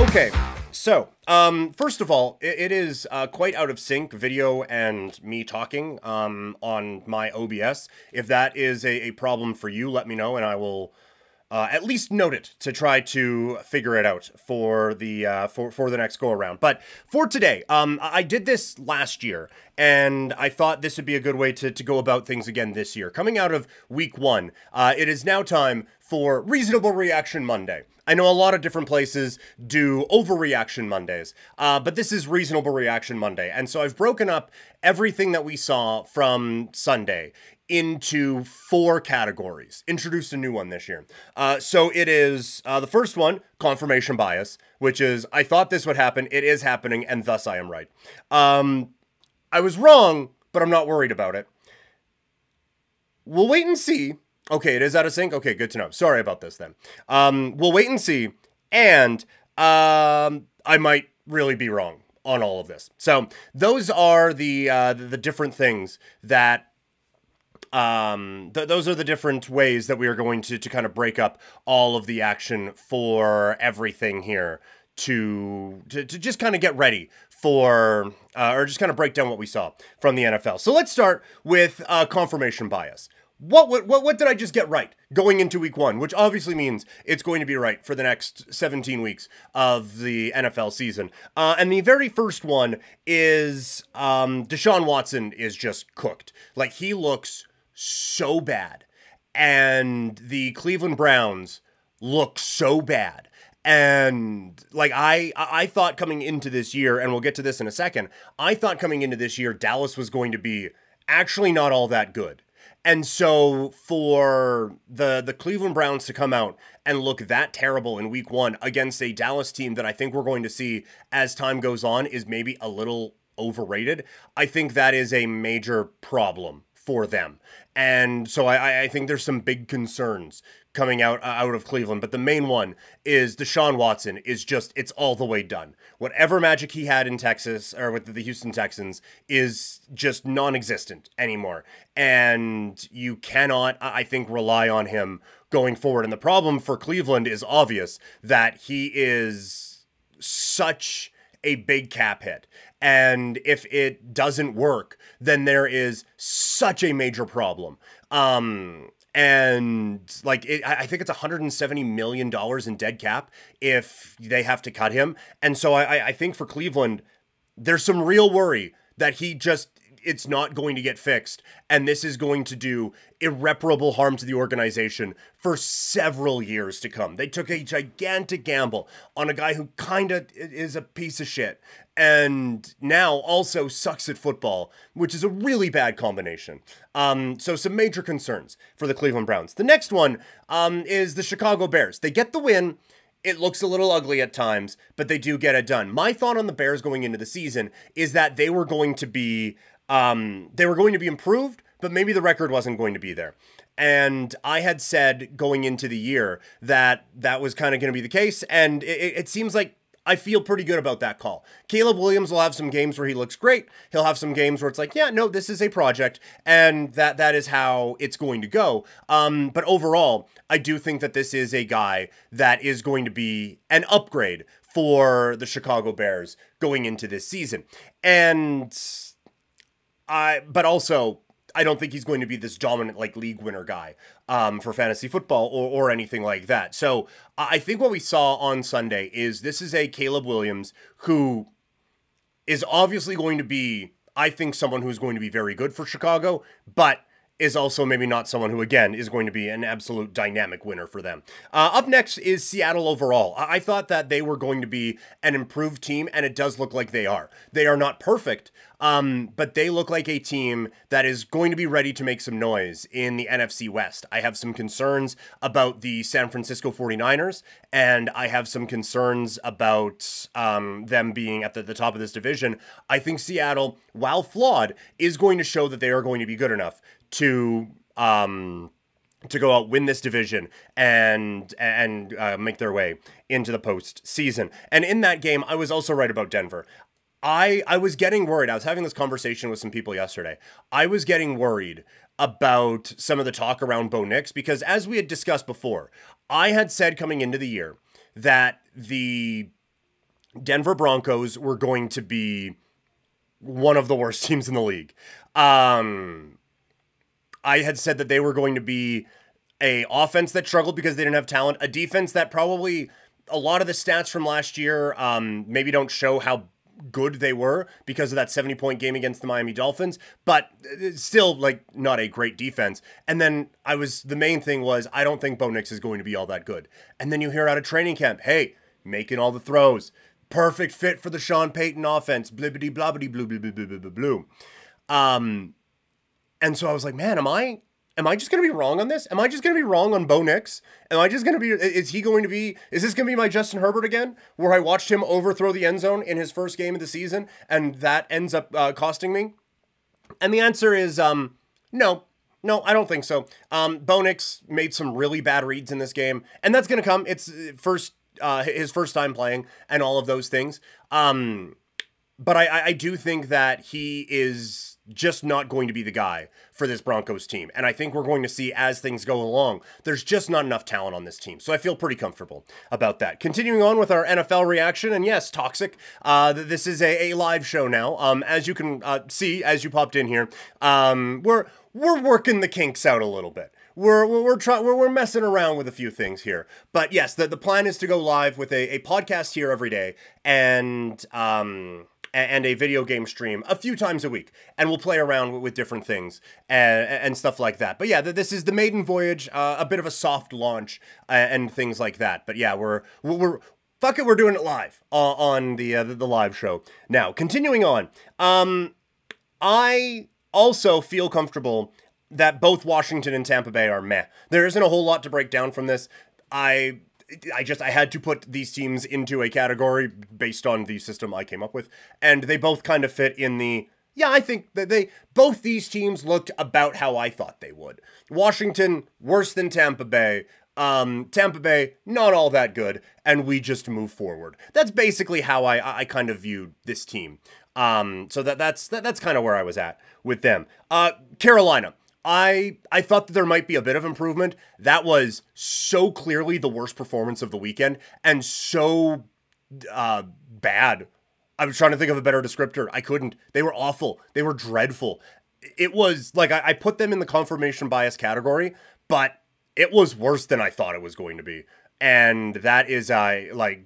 Okay, so, first of all, it is quite out of sync, video and me talking on my OBS. If that is a problem for you, let me know, and I will at least note it to try to figure it out for the for the next go around. But for today, I did this last year, and I thought this would be a good way to go about things again this year. Coming out of week 1, it is now time for Reasonable Reaction Monday. I know a lot of different places do Overreaction Mondays, but this is Reasonable Reaction Monday. And so I've broken up everything that we saw from Sunday into 4 categories. Introduced a new one this year. So it is the first one, confirmation bias, which is I thought this would happen, it is happening, and thus I am right. I was wrong, but I'm not worried about it. We'll wait and see. Okay, it is out of sync? Okay, good to know. Sorry about this then. We'll wait and see, and I might really be wrong on all of this. So those are the different things that those are the different ways that we are going to kind of break up all of the action for everything here to just kind of get ready for, or just kind of break down what we saw from the NFL. So let's start with confirmation bias. What did I just get right going into week 1, which obviously means it's going to be right for the next 17 weeks of the NFL season. And the very first one is Deshaun Watson is just cooked. Like, he looks so bad. And the Cleveland Browns look so bad. And like I thought coming into this year, and we'll get to this in a second, I thought coming into this year Dallas was going to be actually not all that good. And so for the Cleveland Browns to come out and look that terrible in week 1 against a Dallas team that I think we're going to see as time goes on is maybe a little overrated, I think that is a major problem for them. And so I think there's some big concerns coming out of Cleveland, but the main one is Deshaun Watson is just, it's all the way done. Whatever magic he had in Texas, or with the Houston Texans, is just non-existent anymore. And you cannot, I think, rely on him going forward. And the problem for Cleveland is obvious, that he is such a big cap hit. And if it doesn't work, then there is such a major problem. And like, I think it's $170 million in dead cap if they have to cut him. And so I think for Cleveland, there's some real worry that it's not going to get fixed. And this is going to do irreparable harm to the organization for several years to come. They took a gigantic gamble on a guy who kind of is a piece of shit, and now also sucks at football, which is a really bad combination. So some major concerns for the Cleveland Browns. The next one is the Chicago Bears. They get the win. It looks a little ugly at times, but they do get it done. My thought on the Bears going into the season is that they were going to be improved, but maybe the record wasn't going to be there. And I had said going into the year that that was kind of going to be the case, and it seems like I feel pretty good about that call. Caleb Williams will have some games where he looks great. He'll have some games where it's like, yeah, no, this is a project, and that is how it's going to go. But overall, I do think that this is a guy that is going to be an upgrade for the Chicago Bears going into this season. But also, I don't think he's going to be this dominant, like, league winner guy for fantasy football or anything like that. So I think what we saw on Sunday is this is a Caleb Williams who is obviously going to be, I think, someone who's going to be very good for Chicago, but is also maybe not someone who, again, is going to be an absolute dynamic winner for them. Up next is Seattle overall. I thought that they were going to be an improved team, and it does look like they are. They are not perfect, but they look like a team that is going to be ready to make some noise in the NFC West. I have some concerns about the San Francisco 49ers, and I have some concerns about them being at the top of this division. I think Seattle, while flawed, is going to show that they are going to be good enough to go out, win this division, and make their way into the postseason. And in that game, I was also right about Denver. I was getting worried. I was having this conversation with some people yesterday. I was getting worried about some of the talk around Bo Nix, because as we had discussed before, I had said coming into the year that the Denver Broncos were going to be one of the worst teams in the league. I had said that they were going to be a offense that struggled because they didn't have talent, a defense that probably a lot of the stats from last year maybe don't show how good they were because of that 70-point game against the Miami Dolphins, but still like not a great defense. And then the main thing was, I don't think Bo Nix is going to be all that good. And then you hear out of training camp, hey, making all the throws, perfect fit for the Sean Payton offense, blibbity blobbity blue blue blue blue blue blue. And so I was like, man, am I just going to be wrong on this? Am I just going to be wrong on Bo Nix? Am I just going to be, is this going to be my Justin Herbert again, where I watched him overthrow the end zone in his first game of the season, and that ends up costing me? And the answer is, no, I don't think so. Bo Nix made some really bad reads in this game, and that's going to come. It's his first time playing and all of those things. But I do think that he is just not going to be the guy for this Broncos team. And I think we're going to see as things go along, there's just not enough talent on this team. So I feel pretty comfortable about that. Continuing on with our NFL reaction, and yes, toxic. This is a live show now. As you can see, as you popped in here, we're working the kinks out a little bit. We're messing around with a few things here. But yes, the plan is to go live with a podcast here every day, and a video game stream a few times a week, and we'll play around with different things and stuff like that. But yeah, this is the maiden voyage, a bit of a soft launch and things like that. But yeah, we're fuck it, we're doing it live on the live show. Now, continuing on, I also feel comfortable that both Washington and Tampa Bay are meh. There isn't a whole lot to break down from this. I had to put these teams into a category based on the system I came up with, and they both kind of fit in the, yeah, I think that both these teams looked about how I thought they would. Washington, worse than Tampa Bay. Tampa Bay, not all that good, and we just move forward. That's basically how I kind of viewed this team. So that's kind of where I was at with them. Carolina. I thought that there might be a bit of improvement. That was so clearly the worst performance of the weekend, and so bad. I was trying to think of a better descriptor. I couldn't. They were awful. They were dreadful. It was like I put them in the confirmation bias category, but it was worse than I thought it was going to be. And that is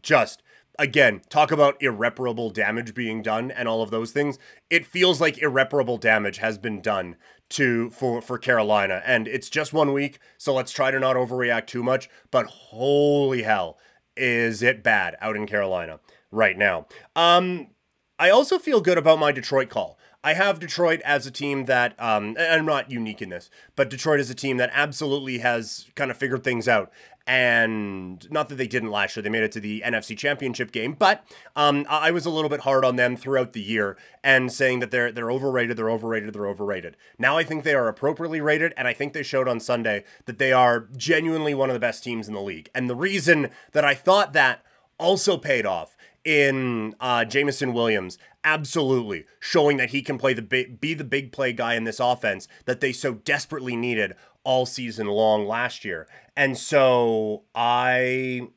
just, again, talk about irreparable damage being done and all of those things. It feels like irreparable damage has been done for Carolina, and it's just 1 week, so let's try to not overreact too much, but holy hell, is it bad out in Carolina right now. I also feel good about my Detroit call. I have Detroit as a team that, and I'm not unique in this, but Detroit is a team that absolutely has kind of figured things out. And not that they didn't last year, they made it to the NFC Championship game, but I was a little bit hard on them throughout the year and saying that they're overrated. Now I think they are appropriately rated, and I think they showed on Sunday that they are genuinely one of the best teams in the league. And the reason that I thought that also paid off in Jameson Williams, absolutely showing that he can be the big play guy in this offense that they so desperately needed all season long last year. And so I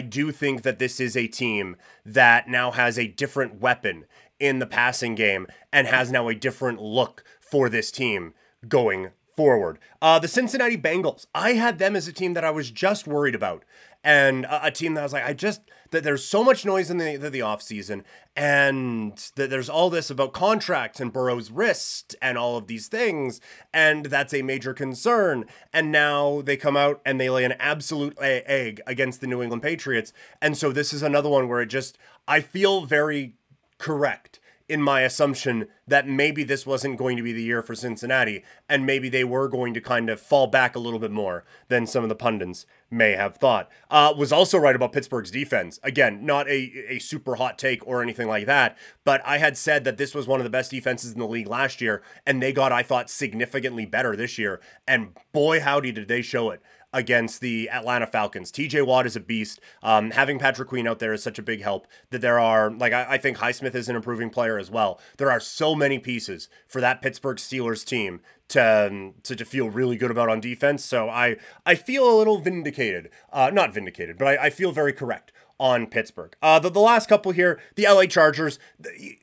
do think that this is a team that now has a different weapon in the passing game and has now a different look for this team going forward. The Cincinnati Bengals, I had them as a team that I was just worried about, and a team that I was like, that there's so much noise in the offseason, and that there's all this about contracts and Burrow's wrist and all of these things, and that's a major concern. And now they come out and they lay an absolute egg against the New England Patriots. And so this is another one where I feel very correct in my assumption that maybe this wasn't going to be the year for Cincinnati, and maybe they were going to kind of fall back a little bit more than some of the pundits may have thought. Was also right about Pittsburgh's defense. Again, not a super hot take or anything like that, but I had said that this was one of the best defenses in the league last year, and they got, I thought, significantly better this year, and boy howdy did they show it against the Atlanta Falcons. TJ Watt is a beast. Having Patrick Queen out there is such a big help that there are, I think Highsmith is an improving player as well. There are so many pieces for that Pittsburgh Steelers team to feel really good about on defense. So I feel a little vindicated. Not vindicated, but I feel very correct on Pittsburgh. The last couple here, the LA Chargers,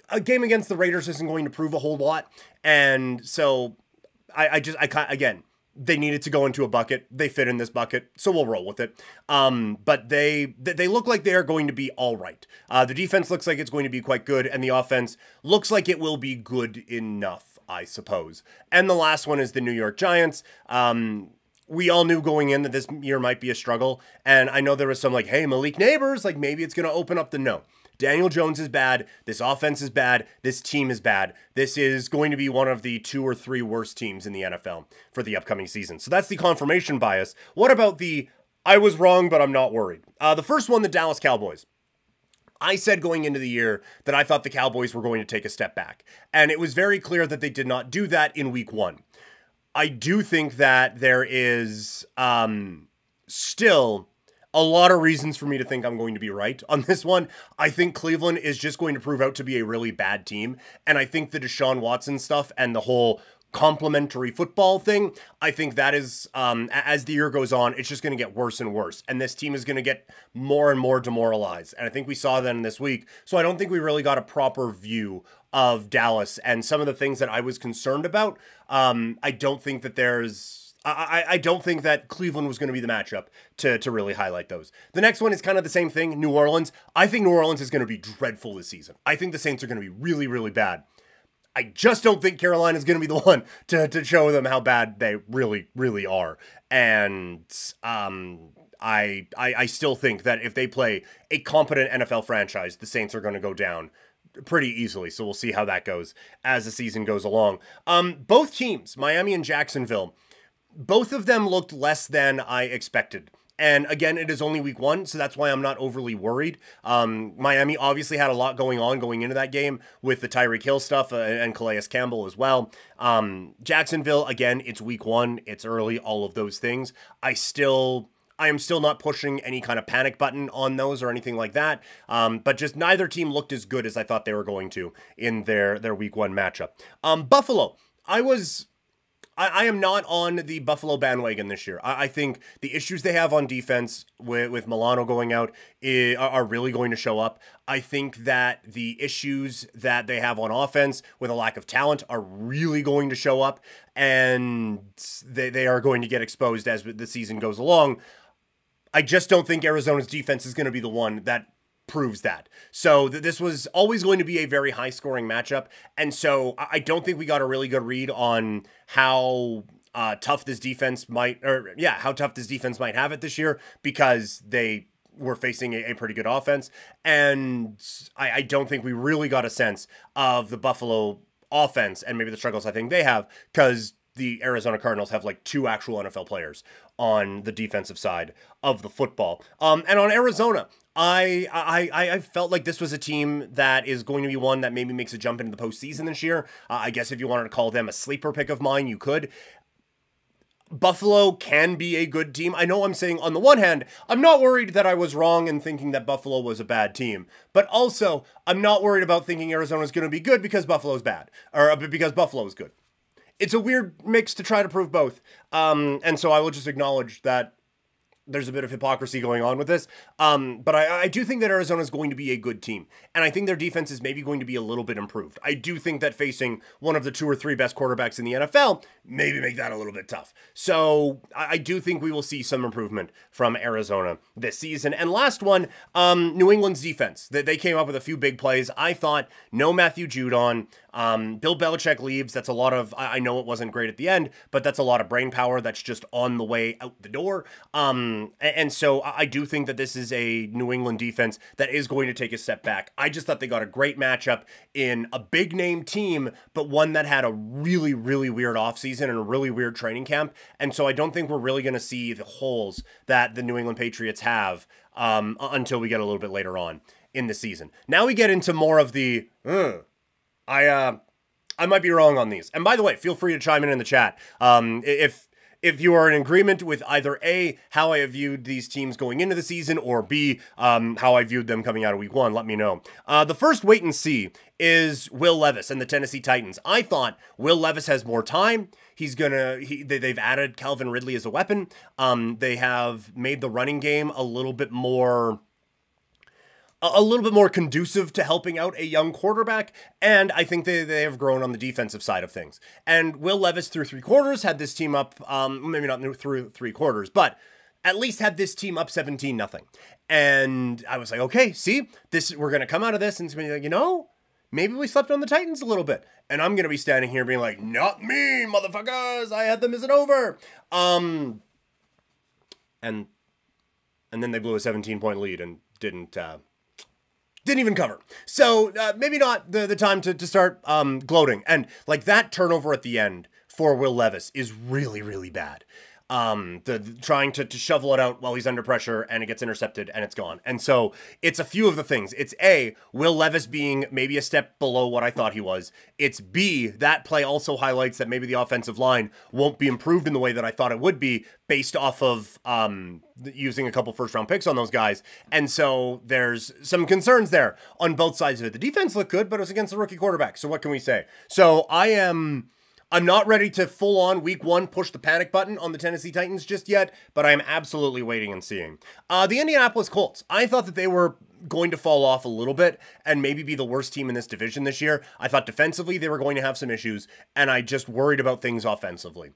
a game against the Raiders isn't going to prove a whole lot. And so again, they needed to go into a bucket. They fit in this bucket, so we'll roll with it. But they look like they are going to be all right. The defense looks like it's going to be quite good, and the offense looks like it will be good enough, I suppose. And the last one is the New York Giants. We all knew going in that this year might be a struggle, and I know there was some like, hey, Malik Neighbors, like maybe it's going to open up the no. Daniel Jones is bad. This offense is bad. This team is bad. This is going to be one of the 2 or 3 worst teams in the NFL for the upcoming season. So that's the confirmation bias. What about the I was wrong, but I'm not worried? The first one, the Dallas Cowboys. I said going into the year that I thought the Cowboys were going to take a step back. And it was very clear that they did not do that in week 1. I do think that there is still a lot of reasons for me to think I'm going to be right on this one. I think Cleveland is just going to prove out to be a really bad team. And I think the Deshaun Watson stuff and the whole complementary football thing, I think that is, as the year goes on, it's just going to get worse and worse. And this team is going to get more and more demoralized. And I think we saw that in this week. So I don't think we really got a proper view of Dallas and some of the things that I was concerned about. I don't think that I don't think that Cleveland was going to be the matchup to really highlight those. The next one is kind of the same thing, New Orleans. I think New Orleans is going to be dreadful this season. I think the Saints are going to be really, really bad. I just don't think Carolina is going to be the one to show them how bad they really, really are. And I still think that if they play a competent NFL franchise, the Saints are going to go down pretty easily. So we'll see how that goes as the season goes along. Both teams, Miami and Jacksonville, both of them looked less than I expected. And again, it is only week 1, so that's why I'm not overly worried. Miami obviously had a lot going on going into that game with the Tyreek Hill stuff and Calais Campbell as well. Jacksonville, again, it's week 1, it's early, all of those things. I am still not pushing any kind of panic button on those or anything like that. But just neither team looked as good as I thought they were going to in their week 1 matchup. Buffalo, I am not on the Buffalo bandwagon this year. I think the issues they have on defense with Milano going out are really going to show up. I think that the issues that they have on offense with a lack of talent are really going to show up, and they are going to get exposed as the season goes along. I just don't think Arizona's defense is going to be the one that proves that. So this was always going to be a very high scoring matchup. And so I don't think we got a really good read on how tough this defense might have it this year, because they were facing a pretty good offense. And I don't think we really got a sense of the Buffalo offense and maybe the struggles I think they have, because the Arizona Cardinals have like 2 actual NFL players on the defensive side of the football. And on Arizona, I felt like this was a team that is going to be one that maybe makes a jump into the postseason this year. I guess if you wanted to call them a sleeper pick of mine, you could. Buffalo can be a good team. I know I'm saying on the one hand, I'm not worried that I was wrong in thinking that Buffalo was a bad team, but also I'm not worried about thinking Arizona is going to be good because Buffalo's bad, or because Buffalo is good. It's a weird mix to try to prove both. And so I will just acknowledge that there's a bit of hypocrisy going on with this. But I do think that Arizona is going to be a good team. And I think their defense is maybe going to be a little bit improved. I do think that facing one of the 2 or 3 best quarterbacks in the NFL maybe make that a little bit tough. So I do think we will see some improvement from Arizona this season. And last one, New England's defense. They came up with a few big plays. I thought no Matthew Judon. Bill Belichick leaves. That's a lot of, I know it wasn't great at the end, but that's a lot of brain power that's just on the way out the door. And so I do think that this is a New England defense that is going to take a step back. I just thought they got a great matchup in a big name team, but one that had a really, really weird offseason and a really weird training camp. And so I don't think we're really going to see the holes that the New England Patriots have until we get a little bit later on in the season. Now we get into more of the, I might be wrong on these. And by the way, feel free to chime in the chat. If you are in agreement with either A, how I have viewed these teams going into the season, or B, how I viewed them coming out of week 1, let me know. The first wait and see is Will Levis and the Tennessee Titans. I thought Will Levis has more time. They've added Calvin Ridley as a weapon. They have made the running game a little bit more a little bit more conducive to helping out a young quarterback, and I think they have grown on the defensive side of things. And Will Levis through 3 quarters had this team up, maybe not through 3 quarters, but at least had this team up 17-0. And I was like, okay, see, we're going to come out of this and it's going to be like, you know, maybe we slept on the Titans a little bit. And I'm going to be standing here being like, not me, motherfuckers, I had them as an over. And then they blew a 17-point lead and didn't even cover. So maybe not the time to start gloating. And like that turnover at the end for Will Levis is really, really bad. The trying to shovel it out while he's under pressure and it gets intercepted and it's gone. And so it's a few of the things. It's A, Will Levis being maybe a step below what I thought he was. It's B, that play also highlights that maybe the offensive line won't be improved in the way that I thought it would be based off of using a couple first-round picks on those guys. And so there's some concerns there on both sides of it. The defense looked good, but it was against the rookie quarterback. So what can we say? So I'm not ready to full-on week 1 push the panic button on the Tennessee Titans just yet, but I am absolutely waiting and seeing. The Indianapolis Colts, I thought that they were going to fall off a little bit and maybe be the worst team in this division this year. I thought defensively they were going to have some issues, and I just worried about things offensively.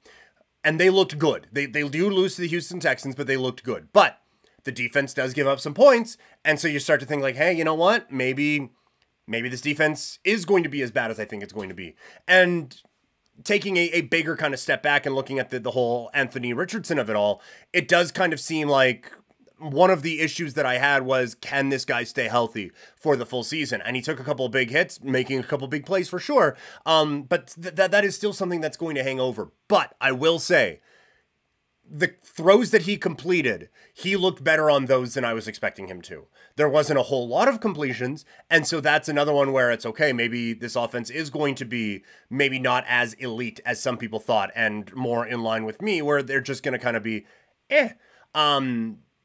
And they looked good. They do lose to the Houston Texans, but they looked good. But the defense does give up some points, and so you start to think like, hey, you know what? Maybe this defense is going to be as bad as I think it's going to be. And taking a bigger kind of step back and looking at the whole Anthony Richardson of it all, it does kind of seem like one of the issues that I had was, can this guy stay healthy for the full season? And he took a couple of big hits, making a couple of big plays for sure. But that is still something that's going to hang over. But I will say, the throws that he completed, he looked better on those than I was expecting him to. There wasn't a whole lot of completions, and so that's another one where it's okay, maybe this offense is going to be maybe not as elite as some people thought, and more in line with me, where they're just going to kind of be,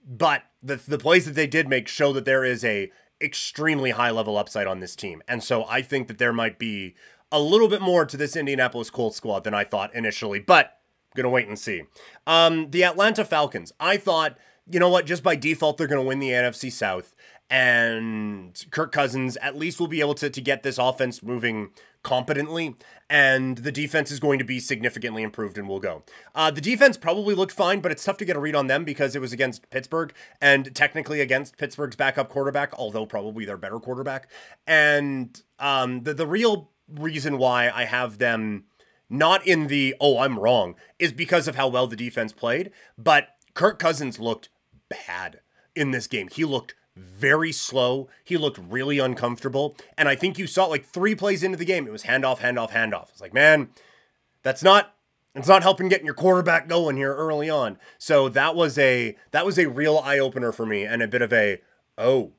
But the plays that they did make show that there is a extremely high level upside on this team, and so I think that there might be a little bit more to this Indianapolis Colts squad than I thought initially, but gonna wait and see. The Atlanta Falcons, I thought, you know what, just by default, they're gonna win the NFC South, and Kirk Cousins at least will be able to get this offense moving competently, and the defense is going to be significantly improved and will go. The defense probably looked fine, but it's tough to get a read on them because it was against Pittsburgh, and technically against Pittsburgh's backup quarterback, although probably their better quarterback. And the real reason why I have them not in the, oh, I'm wrong, is because of how well the defense played. But Kirk Cousins looked bad in this game. He looked very slow. He looked really uncomfortable. And I think you saw like 3 plays into the game, it was handoff, handoff, handoff. It's like, man, it's not helping getting your quarterback going here early on. So that was a real eye-opener for me, and a bit of a, oh,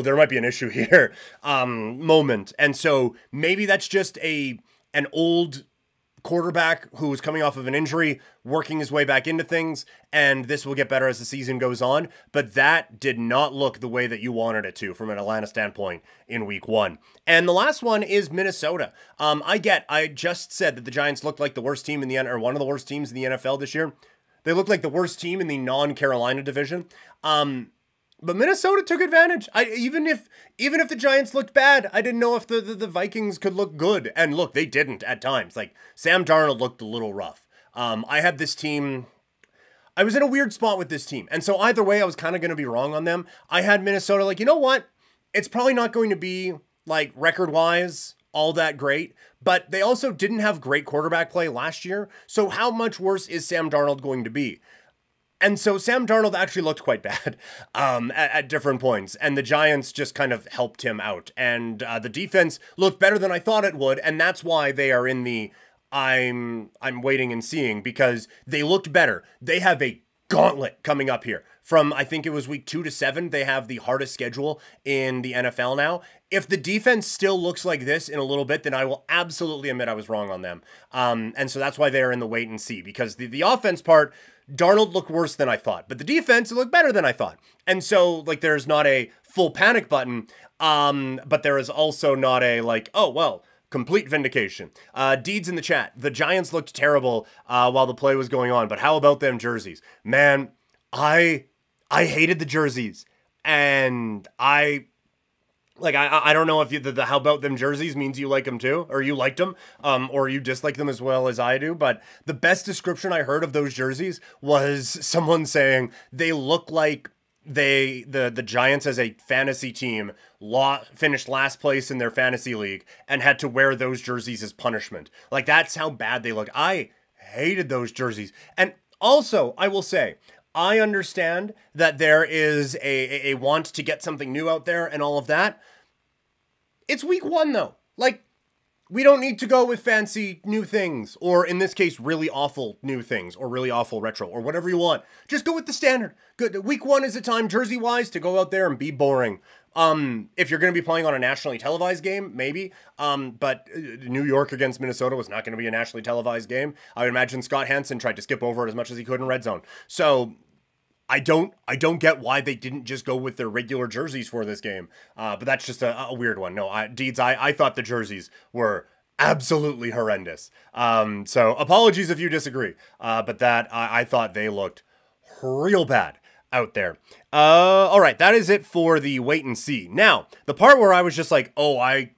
there might be an issue here moment. And so maybe that's just an old quarterback who was coming off of an injury, working his way back into things, and this will get better as the season goes on. But that did not look the way that you wanted it to from an Atlanta standpoint in week 1. And the last one is Minnesota. I just said that the Giants looked like the worst team in or one of the worst teams in the NFL this year. They looked like the worst team in the non-Carolina division. But Minnesota took advantage. Even if the Giants looked bad, I didn't know if the Vikings could look good. And look, they didn't at times. Like, Sam Darnold looked a little rough. I had this team, I was in a weird spot with this team. And so either way, I was kind of going to be wrong on them. I had Minnesota like, you know what? It's probably not going to be, like, record-wise all that great. But they also didn't have great quarterback play last year. So how much worse is Sam Darnold going to be? And so Sam Darnold actually looked quite bad at different points, and the Giants just kind of helped him out. And the defense looked better than I thought it would, and that's why they are in the I'm waiting and seeing, because they looked better. They have a gauntlet coming up here. From, I think it was week 2 to 7, they have the hardest schedule in the NFL now. If the defense still looks like this in a little bit, then I will absolutely admit I was wrong on them. And so that's why they're in the wait and see, because the offense part, Darnold looked worse than I thought, but the defense looked better than I thought. And so, like, there's not a full panic button, but there is also not a, like, oh, well, complete vindication. Deeds in the chat. The Giants looked terrible while the play was going on, but how about them jerseys? Man, I hated the jerseys. And I don't know if the how about them jerseys means you like them too, or you liked them, or you dislike them as well as I do. But the best description I heard of those jerseys was someone saying they look like the Giants as a fantasy team finished last place in their fantasy league and had to wear those jerseys as punishment. Like, that's how bad they look. I hated those jerseys. And also, I will say, I understand that there is a want to get something new out there and all of that. It's week 1, though. Like, we don't need to go with fancy new things, or in this case, really awful new things, or really awful retro, or whatever you want. Just go with the standard. Good. Week 1 is a time, jersey-wise, to go out there and be boring. If you're going to be playing on a nationally televised game, maybe. But New York against Minnesota was not going to be a nationally televised game. I would imagine Scott Hansen tried to skip over it as much as he could in red zone. So I don't get why they didn't just go with their regular jerseys for this game. But that's just a weird one. No, Deeds, I thought the jerseys were absolutely horrendous. So apologies if you disagree. But that I thought they looked real bad out there. All right, that is it for the wait and see. Now, the part where I was just like, oh, I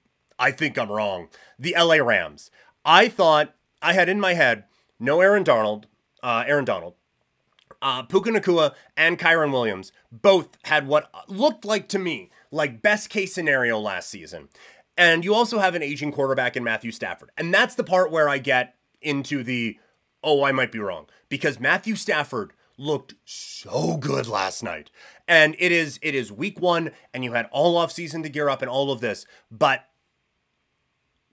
think I'm wrong. The LA Rams. I thought I had in my head no Aaron Donald. Puka Nacua and Kyron Williams both had what looked like to me like best case scenario last season. And you also have an aging quarterback in Matthew Stafford. And that's the part where I get into the, oh, I might be wrong. Because Matthew Stafford looked so good last night. And it is week 1, and you had all offseason to gear up and all of this. But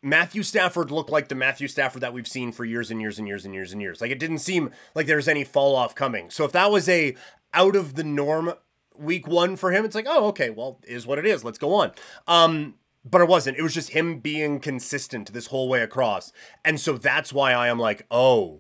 Matthew Stafford looked like the Matthew Stafford that we've seen for years and years and years and years and years. Like, it didn't seem like there was any fall off coming. So if that was a out of the norm week 1 for him, it's like, oh, okay, well, is what it is. Let's go on. But it wasn't. It was just him being consistent this whole way across. And so that's why I am like, oh,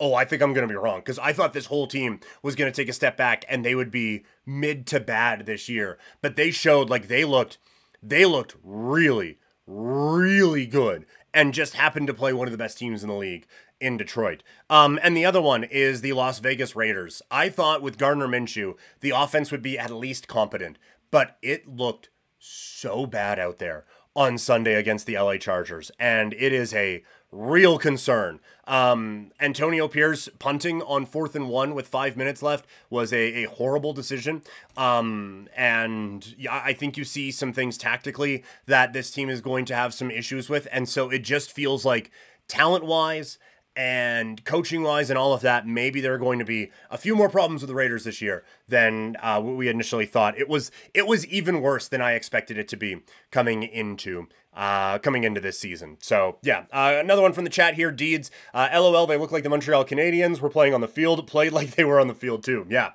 I think I'm going to be wrong. Because I thought this whole team was going to take a step back and they would be mid to bad this year. But they showed like they looked really, really good and just happened to play one of the best teams in the league in Detroit. And the other one is the Las Vegas Raiders. I thought with Gardner Minshew, the offense would be at least competent, but it looked so bad out there on Sunday against the LA Chargers. And it is a real concern. Antonio Pierce punting on 4th and 1 with 5 minutes left was a horrible decision. And yeah, I think you see some things tactically that this team is going to have some issues with. And so it just feels like talent-wise and coaching-wise and all of that, maybe there are going to be a few more problems with the Raiders this year than what we initially thought. It was even worse than I expected it to be coming into this season. So yeah, another one from the chat here, Deeds. LOL, they look like the Montreal Canadiens were playing on the field, played like they were on the field too. Yeah.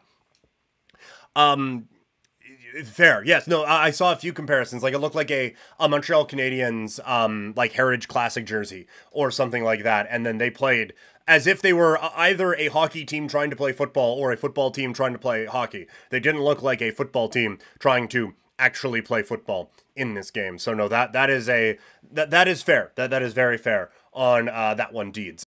Fair. Yes. No, I saw a few comparisons. Like, it looked like a Montreal Canadiens, like Heritage Classic jersey or something like that. And then they played as if they were either a hockey team trying to play football or a football team trying to play hockey. They didn't look like a football team trying to actually play football in this game. So no, that is fair. That is very fair on that one, Deeds.